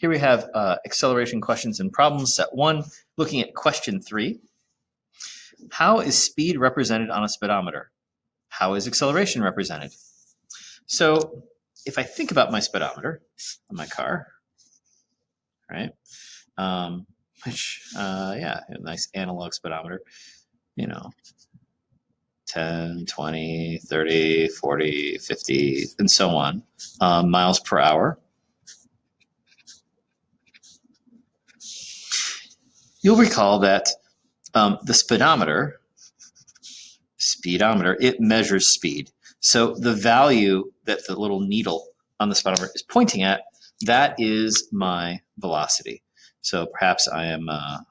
Here we have acceleration questions and problems. Set 1, looking at question 3. How is speed represented on a speedometer? How is acceleration represented? So if I think about my speedometer on my car, right, yeah, a nice analog speedometer, 10, 20, 30, 40, 50, and so on, miles per hour. You'll recall that the speedometer, it measures speed. So the value that the little needle on the speedometer is pointing at, that is my velocity. So perhaps I am, I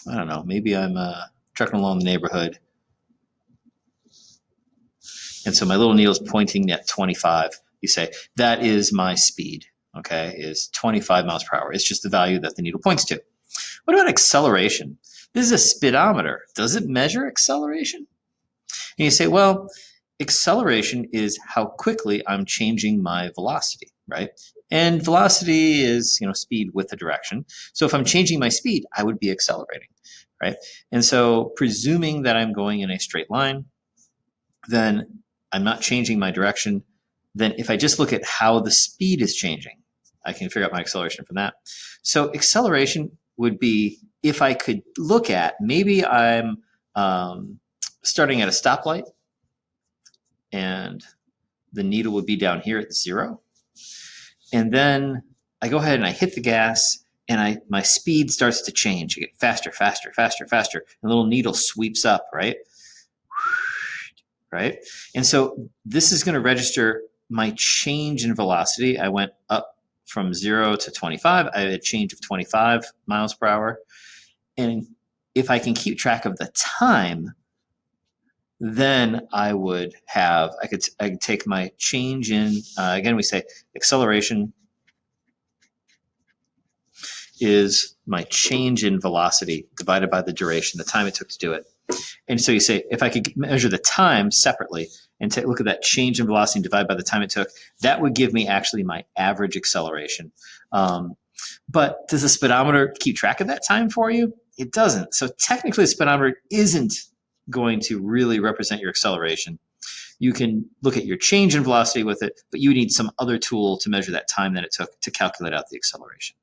don't know, maybe I'm trucking along the neighborhood. And so my little needle is pointing at 25. You say, that is my speed, okay, is 25 miles per hour. It's just the value that the needle points to. What about acceleration? This is a speedometer. Does it measure acceleration? And you say, well, acceleration is how quickly I'm changing my velocity, right? And velocity is, speed with a direction. So if I'm changing my speed, I would be accelerating, right? And so presuming that I'm going in a straight line, then I'm not changing my direction. Then if I just look at how the speed is changing, I can figure out my acceleration from that. So acceleration would be, if I could look at, maybe I'm starting at a stoplight and the needle would be down here at 0. And then I go ahead and I hit the gas and my speed starts to change. I get faster, faster, faster, faster. And the little needle sweeps up, right? Right? And so this is going to register my change in velocity. I went up from 0 to 25. I had a change of 25 miles per hour. And if I can keep track of the time, then I could take my change in, again, we say acceleration is my change in velocity divided by the duration, the time it took to do it. And so you say, if I could measure the time separately and look at that change in velocity divided by the time it took, that would give me actually my average acceleration. But does the speedometer keep track of that time for you? It doesn't. So technically, the speedometer isn't going to really represent your acceleration. You can look at your change in velocity with it, but you need some other tool to measure that time that it took to calculate out the acceleration.